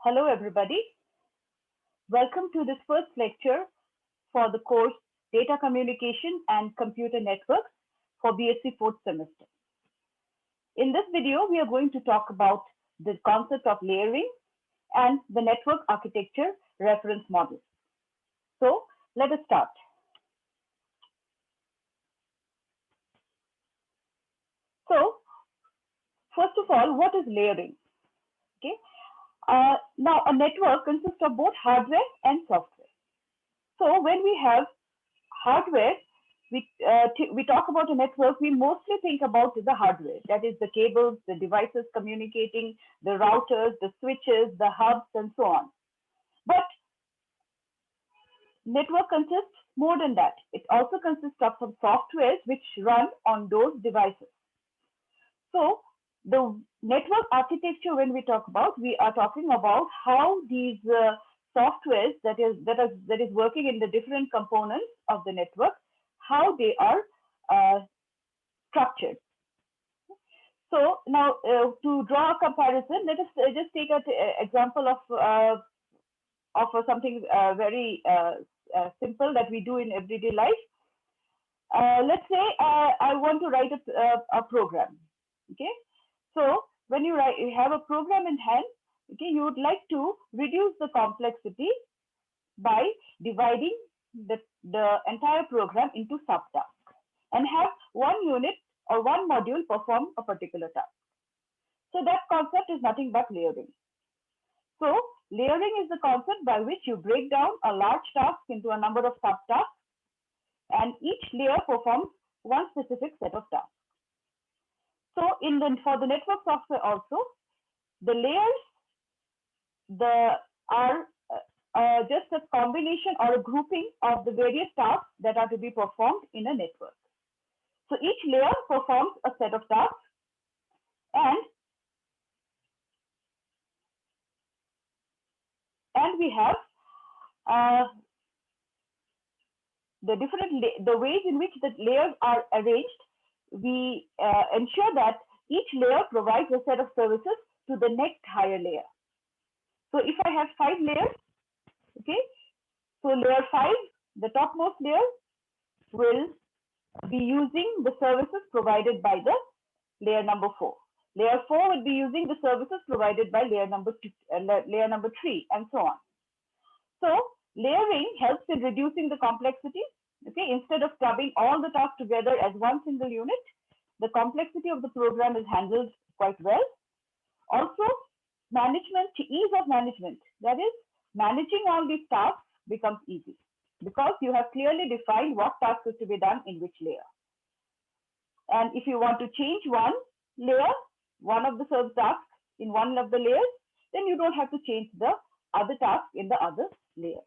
Hello, everybody. Welcome to this first lecture for the course Data Communication and Computer Networks for BSc fourth semester. In this video, we are going to talk about the concept of layering and the network architecture reference model. So let us start. So first of all, what is layering? Okay. Now, a network consists of both hardware and software. So when we have hardware, we talk about a network, we mostly think about the hardware. That is the cables, the devices communicating, the routers, the switches, the hubs, and so on. But network consists more than that. It also consists of some softwares which run on those devices. So the network architecture, when we talk about, we are talking about how these softwares that is working in the different components of the network, how they are structured. So now to draw a comparison, let us just take an example of something very simple that we do in everyday life. Let's say I want to write a program. Okay, so when you have a program in hand, okay, you would like to reduce the complexity by dividing the entire program into subtasks and have one unit or one module perform a particular task. So that concept is nothing but layering. So layering is the concept by which you break down a large task into a number of subtasks, and each layer performs one specific set of tasks. So for the network software also, the layers are just a combination or a grouping of the various tasks that are to be performed in a network. So each layer performs a set of tasks, and we have the ways in which the layers are arranged. We ensure that each layer provides a set of services to the next higher layer. So if I have 5 layers, okay, so layer 5, the topmost layer, will be using the services provided by the layer number 4. Layer 4 will be using the services provided by layer number 3, and so on. So layering helps in reducing the complexity. Okay, instead of clubbing all the tasks together as one single unit, the complexity of the program is handled quite well. Also, ease of management, that is, managing all these tasks becomes easy because you have clearly defined what task is to be done in which layer. And if you want to change one layer, one of the tasks in one of the layers, then you don't have to change the other task in the other layer.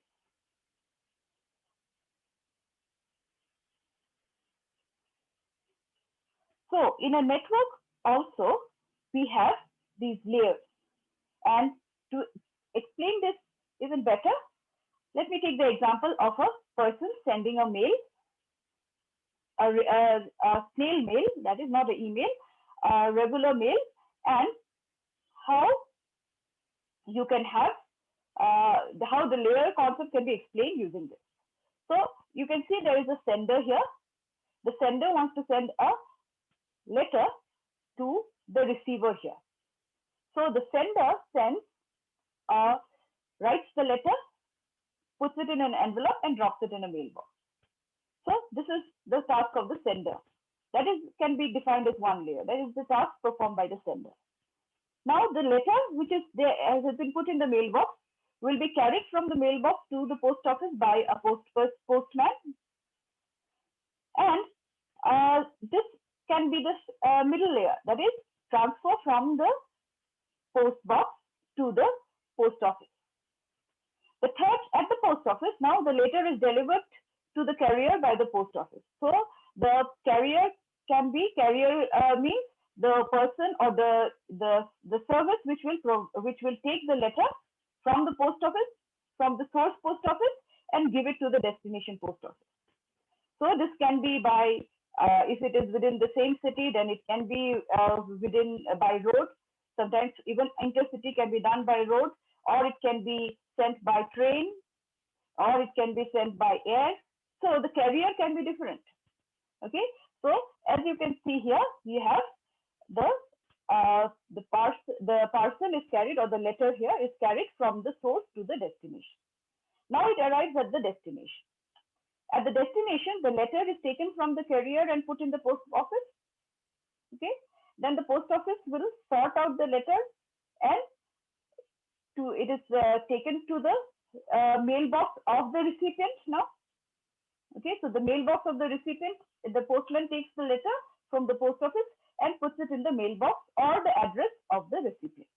So in a network also, we have these layers. And to explain this even better, let me take the example of a person sending a mail, a snail mail, that is not an email, a regular mail, and how you can have how the layer concept can be explained using this. So you can see there is a sender here. The sender wants to send a letter to the receiver here. So the sender writes the letter, puts it in an envelope, and drops it in a mailbox. So this is the task of the sender. That can be defined as one layer. That is the task performed by the sender. Now the letter, which is there has been put in the mailbox, will be carried from the mailbox to the post office by a postman. And this can be the middle layer, that is, transfer from the post box to the post office. The third, at the post office, now the letter is delivered to the carrier by the post office. So the carrier means the person or the service which will take the letter from the post office, from the source post office, and give it to the destination post office. So this can be by if it is within the same city, then it can be by road. Sometimes even intercity can be done by road, or it can be sent by train, or it can be sent by air. So the carrier can be different. Okay, so as you can see here, we have the parcel is carried, or the letter here is carried from the source to the destination. Now it arrives at the destination. At the destination, the letter is taken from the carrier and put in the post office. Okay, then the post office will sort out the letter, and it is taken to the mailbox of the recipient now. Okay, so the mailbox of the recipient, the postman takes the letter from the post office and puts it in the mailbox or the address of the recipient.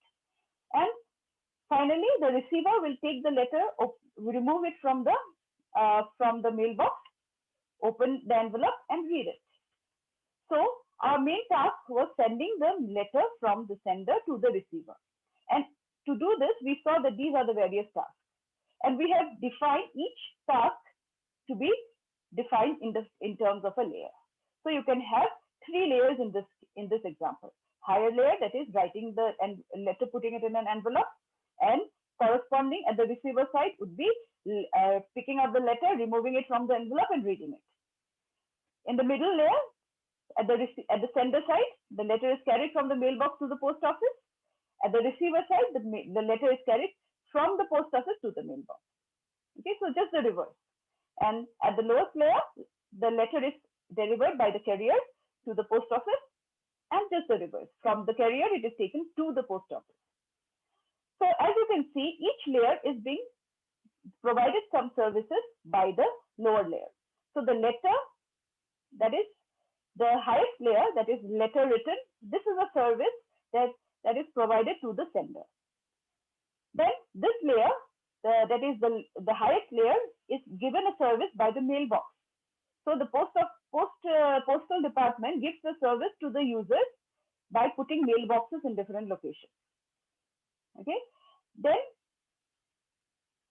And finally, the receiver will take the letter, remove it from the mailbox, open the envelope and read it. So our main task was sending the letter from the sender to the receiver. And to do this, we saw that these are the various tasks. And we have defined each task to be defined in terms of a layer. So you can have 3 layers in this example. Higher layer, that is writing the letter, putting it in an envelope, and corresponding at the receiver side would be picking up the letter, removing it from the envelope and reading it. In the middle layer, at the sender side, the letter is carried from the mailbox to the post office. At the receiver side, the letter is carried from the post office to the mailbox. Okay, so just the reverse. And at the lowest layer, the letter is delivered by the carrier to the post office, and just the reverse. From the carrier, it is taken to the post office. So as you can see, each layer is being provided some services by the lower layer. So the letter, that is the highest layer, that is letter written, this is a service that is provided to the sender. Then this layer, that is the highest layer, is given a service by the mailbox. So the postal department gives the service to the users by putting mailboxes in different locations. Okay. Then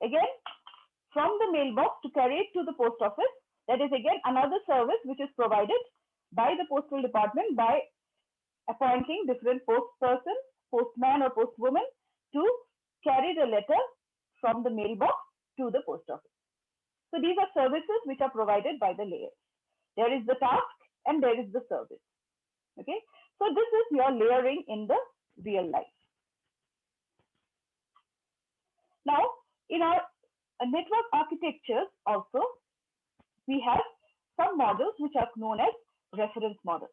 again, from the mailbox to carry it to the post office, that is again another service which is provided by the postal department by appointing different postman or postwoman to carry the letter from the mailbox to the post office. So these are services which are provided by the layers. There is the task and there is the service. Okay, so this is your layering in the real life. Now, in our network architectures also, we have some models which are known as reference models.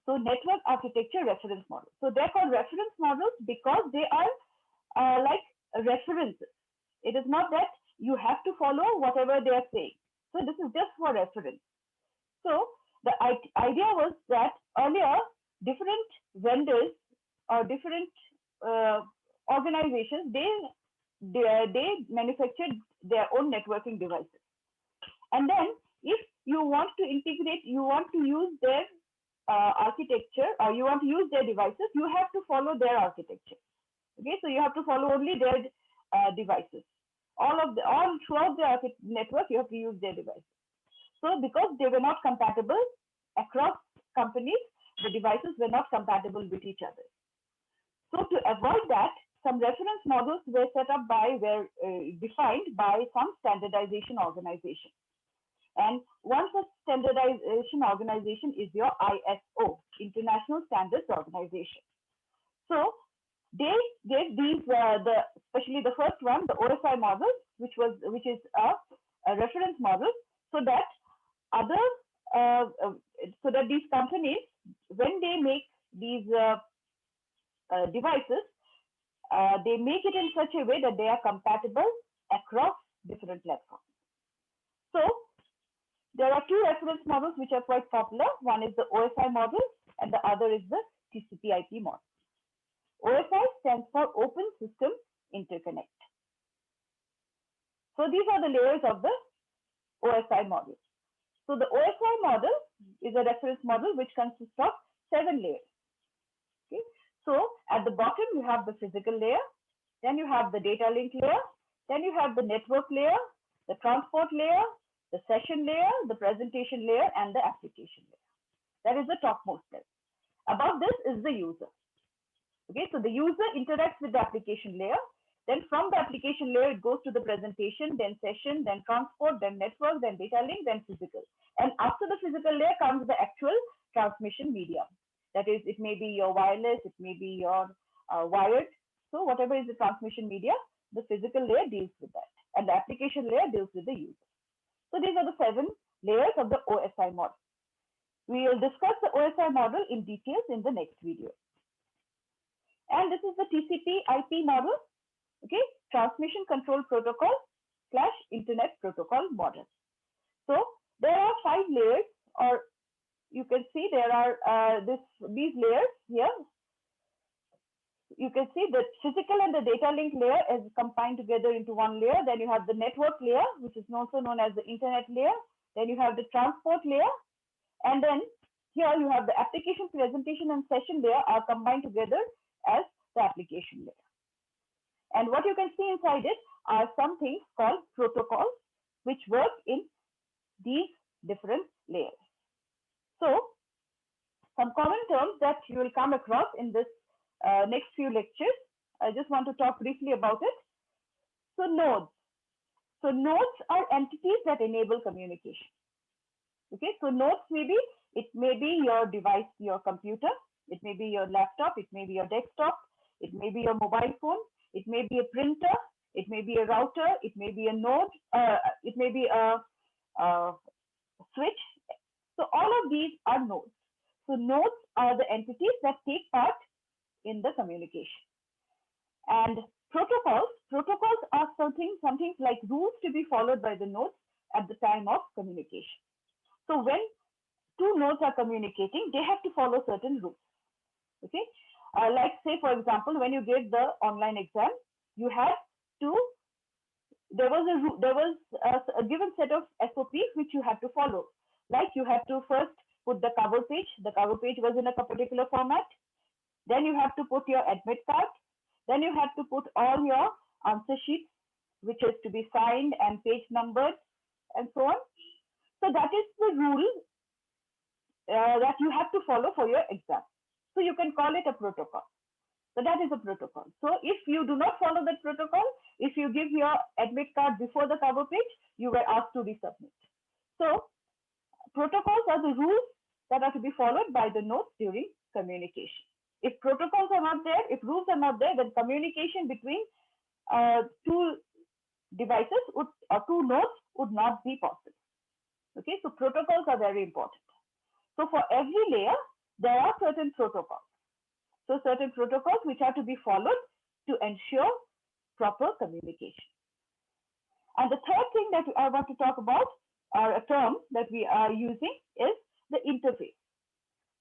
So network architecture reference models. So they're called reference models because they are like references. It is not that you have to follow whatever they are saying. So this is just for reference. So the idea was that earlier different vendors or different organizations, they manufactured their own networking devices. And then if you want to integrate, you want to use their architecture, or you want to use their devices, you have to follow their architecture. Okay, so you have to follow only their devices. All throughout the network, you have to use their devices. So because they were not compatible across companies, the devices were not compatible with each other. So to avoid that, some reference models were defined by some standardization organization. And one such standardization organization is your ISO, International Standards Organization. So they gave these, especially the first one, the OSI model, which is a reference model, so that these companies, when they make these devices, they make it in such a way that they are compatible across different platforms. So there are 2 reference models which are quite popular. One is the OSI model and the other is the TCP/IP model. OSI stands for Open System Interconnect. So these are the layers of the OSI model. So the OSI model is a reference model which consists of 7 layers. Okay. So at the bottom you have the physical layer, then you have the data link layer, then you have the network layer, the transport layer, the session layer, the presentation layer, and the application layer. That is the topmost layer. Above this is the user. Okay, so the user interacts with the application layer. Then from the application layer, it goes to the presentation, then session, then transport, then network, then data link, then physical. And after the physical layer comes the actual transmission medium. That is, it may be your wireless, it may be your wired. So whatever is the transmission media, the physical layer deals with that. And the application layer deals with the user. So these are the 7 layers of the OSI model. We will discuss the OSI model in details in the next video. And this is the TCP IP model, okay, transmission control protocol / internet protocol model. So there are 5 layers, or you can see there are these layers here. You can see the physical and the data link layer is combined together into one layer. Then you have the network layer, which is also known as the internet layer. Then you have the transport layer. And then here you have the application, presentation, and session layer are combined together as the application layer. And what you can see inside it are some things called protocols, which work in these different layers. So some common terms that you will come across in this next few lectures. I just want to talk briefly about it. So nodes. So nodes are entities that enable communication. Okay, so nodes it may be your device, your computer, it may be your laptop, it may be your desktop, it may be your mobile phone, it may be a printer, it may be a router, it may be a node, it may be a switch. So all of these are nodes. So nodes are the entities that take part in the communication. And protocols are something like rules to be followed by the nodes at the time of communication. So when 2 nodes are communicating, they have to follow certain rules. Okay, like say for example, when you gave the online exam, you had to. There was a given set of SOPs which you had to follow. Like you had to first put the cover page. The cover page was in a particular format. Then you have to put your admit card. Then you have to put all your answer sheets, which is to be signed and page numbered and so on. So that is the rule that you have to follow for your exam. So you can call it a protocol. So that is a protocol. So if you do not follow that protocol, if you give your admit card before the cover page, you were asked to resubmit. So protocols are the rules that are to be followed by the nodes during communication. If protocols are not there, if rules are not there, then communication between 2 devices or 2 nodes would not be possible. Okay, so protocols are very important. So for every layer, there are certain protocols. So certain protocols which are to be followed to ensure proper communication. And the third thing that I want to talk about, or a term that we are using, is the interface.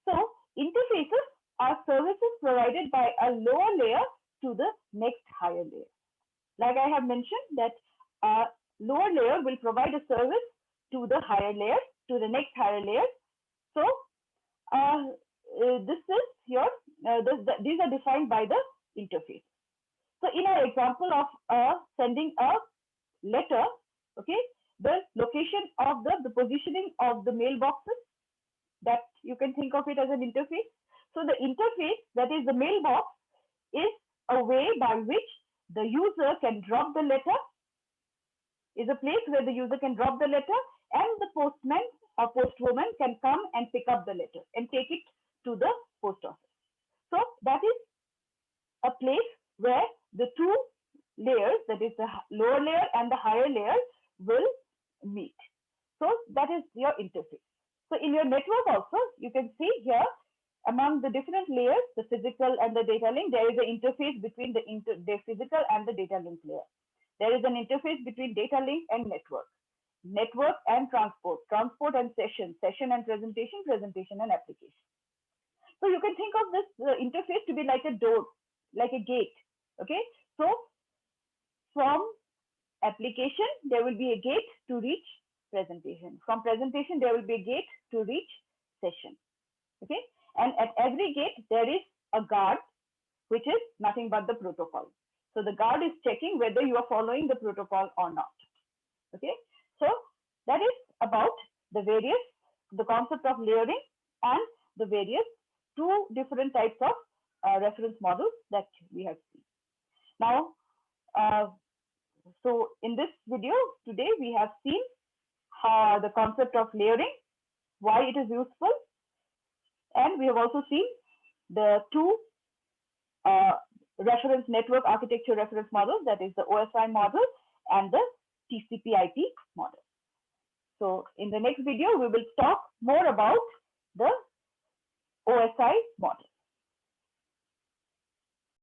So interfaces are services provided by a lower layer to the next higher layer. Like I have mentioned that a lower layer will provide a service to the higher layer, to the next higher layer. So this is here, these are defined by the interface. So in our example of sending a letter, okay, the location of the positioning of the mailboxes, that you can think of it as an interface. So the interface, that is the mailbox, is a way by which the user can drop the letter, is a place where the user can drop the letter, and the postman or postwoman can come and pick up the letter and take it to the post office. So that is a place where the 2 layers, that is the lower layer and the higher layer, will meet. So that is your interface. So in your network also, you can see here among the different layers, the physical and the data link, there is an interface between the physical and the data link layer. There is an interface between data link and network and transport and session and presentation and application. So you can think of this interface to be like a door, like a gate. Okay, so from application, there will be a gate to reach presentation. From presentation, there will be a gate to reach session. Okay, and at every gate, there is a guard, which is nothing but the protocol. So the guard is checking whether you are following the protocol or not. Okay, so that is about the concept of layering and the various 2 different types of reference models that we have seen. Now, So in this video today, we have seen the concept of layering, why it is useful, and we have also seen the two reference network architecture reference models, that is the OSI model and the TCP/IP model. So in the next video, we will talk more about the OSI model.